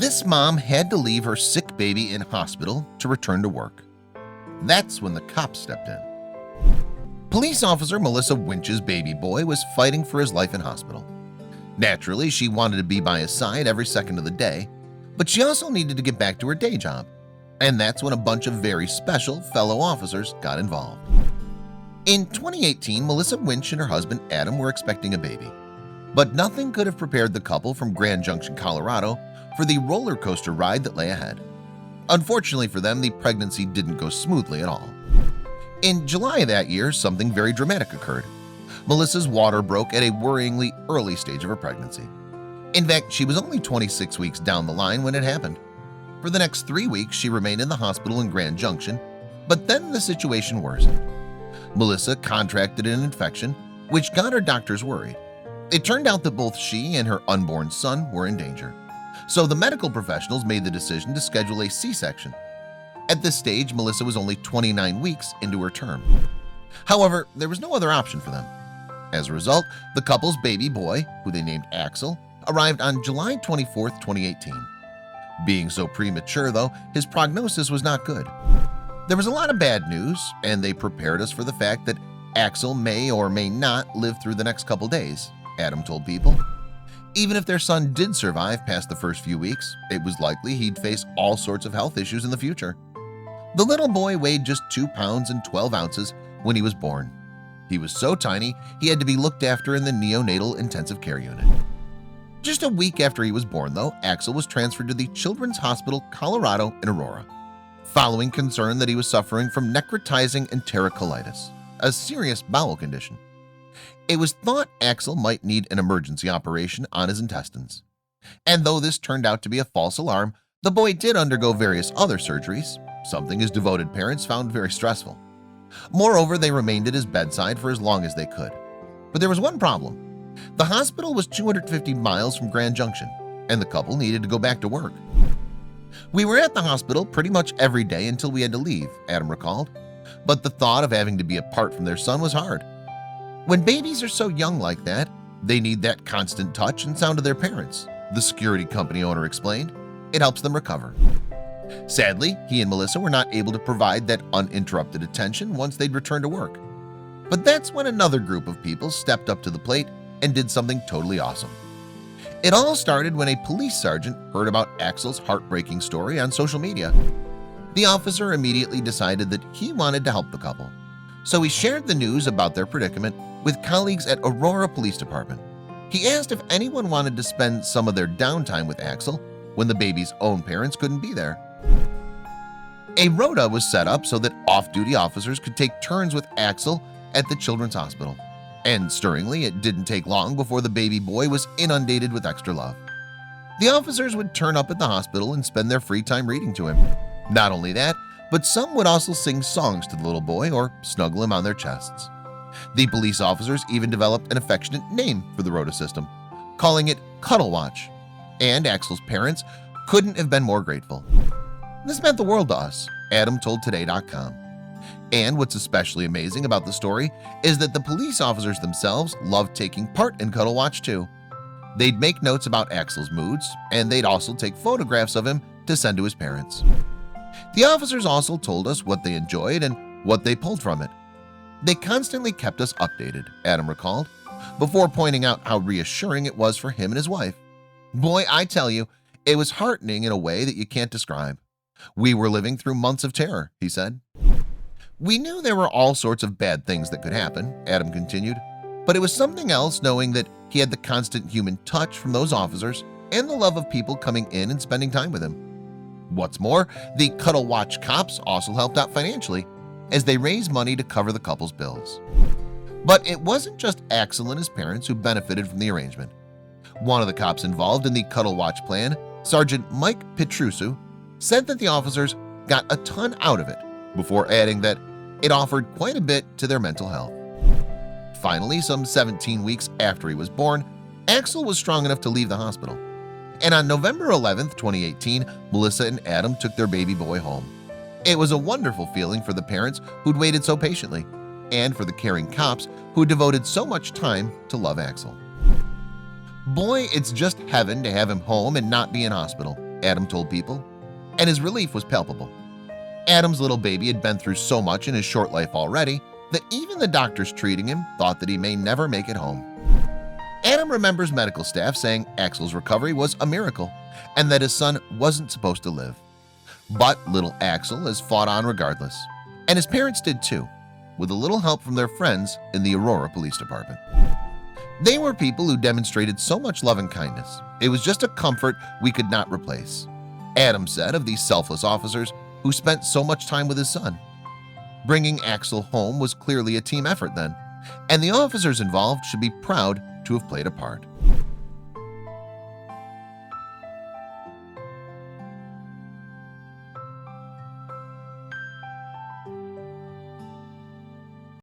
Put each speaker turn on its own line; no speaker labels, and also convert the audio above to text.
This mom had to leave her sick baby in hospital to return to work. That's when the cops stepped in. Police officer Melissa Winch's baby boy was fighting for his life in hospital. Naturally, she wanted to be by his side every second of the day, but she also needed to get back to her day job. And that's when a bunch of very special fellow officers got involved. In 2018, Melissa Winch and her husband Adam were expecting a baby. But nothing could have prepared the couple from Grand Junction, Colorado for the roller coaster ride that lay ahead. Unfortunately for them, the pregnancy didn't go smoothly at all. In July of that year, something very dramatic occurred. Melissa's water broke at a worryingly early stage of her pregnancy. In fact, she was only 26 weeks down the line when it happened. For the next 3 weeks, she remained in the hospital in Grand Junction, but then the situation worsened. Melissa contracted an infection, which got her doctors worried. It turned out that both she and her unborn son were in danger. So the medical professionals made the decision to schedule a C-section. At this stage, Melissa was only 29 weeks into her term. However, there was no other option for them. As a result, the couple's baby boy, who they named Axel, arrived on July 24, 2018. Being so premature, though, his prognosis was not good. There was a lot of bad news, and they prepared us for the fact that Axel may or may not live through the next couple days, Adam told People. Even if their son did survive past the first few weeks, it was likely he'd face all sorts of health issues in the future. The little boy weighed just 2 pounds and 12 ounces when he was born. He was so tiny he had to be looked after in the neonatal intensive care unit. Just a week after he was born, though, Axel was transferred to the Children's Hospital Colorado in Aurora, following concern that he was suffering from necrotizing enterocolitis, a serious bowel condition. It was thought Axel might need an emergency operation on his intestines. And though this turned out to be a false alarm, the boy did undergo various other surgeries, something his devoted parents found very stressful. Moreover, they remained at his bedside for as long as they could. But there was one problem. The hospital was 250 miles from Grand Junction, and the couple needed to go back to work. "We were at the hospital pretty much every day until we had to leave," Adam recalled, but the thought of having to be apart from their son was hard. When babies are so young like that, they need that constant touch and sound of their parents, the security company owner explained. It helps them recover. Sadly, he and Melissa were not able to provide that uninterrupted attention once they'd returned to work. But that's when another group of people stepped up to the plate and did something totally awesome. It all started when a police sergeant heard about Axel's heartbreaking story on social media. The officer immediately decided that he wanted to help the couple. So he shared the news about their predicament with colleagues at Aurora Police Department. He asked if anyone wanted to spend some of their downtime with Axel when the baby's own parents couldn't be there. A rota was set up so that off-duty officers could take turns with Axel at the Children's Hospital. And stirringly, it didn't take long before the baby boy was inundated with extra love. The officers would turn up at the hospital and spend their free time reading to him. Not only that, but some would also sing songs to the little boy or snuggle him on their chests. The police officers even developed an affectionate name for the rota system, calling it Cuddle Watch, and Axel's parents couldn't have been more grateful. "This meant the world to us," Adam told Today.com. And what's especially amazing about the story is that the police officers themselves loved taking part in Cuddle Watch too. They'd make notes about Axel's moods, and they'd also take photographs of him to send to his parents. The officers also told us what they enjoyed and what they pulled from it. They constantly kept us updated, Adam recalled, before pointing out how reassuring it was for him and his wife. "Boy, I tell you, it was heartening in a way that you can't describe. We were living through months of terror," he said. "We knew there were all sorts of bad things that could happen," Adam continued, but it was something else knowing that he had the constant human touch from those officers and the love of people coming in and spending time with him. What's more, the Cuddle Watch cops also helped out financially as they raised money to cover the couple's bills. But it wasn't just Axel and his parents who benefited from the arrangement. One of the cops involved in the Cuddle Watch plan, Sergeant Mike Petrusu, said that the officers got a ton out of it, before adding that it offered quite a bit to their mental health. Finally, some 17 weeks after he was born, Axel was strong enough to leave the hospital. And on November 11, 2018, Melissa and Adam took their baby boy home. It was a wonderful feeling for the parents who'd waited so patiently, and for the caring cops who devoted so much time to love Axel. "Boy, it's just heaven to have him home and not be in hospital," Adam told people, and his relief was palpable. Adam's little baby had been through so much in his short life already that even the doctors treating him thought that he may never make it home. Adam remembers medical staff saying Axel's recovery was a miracle and that his son wasn't supposed to live. But little Axel has fought on regardless, and his parents did too, with a little help from their friends in the Aurora Police Department. They were people who demonstrated so much love and kindness. It was just a comfort we could not replace. Adam said of these selfless officers who spent so much time with his son. Bringing Axel home was clearly a team effort then, and the officers involved should be proud to have played a part.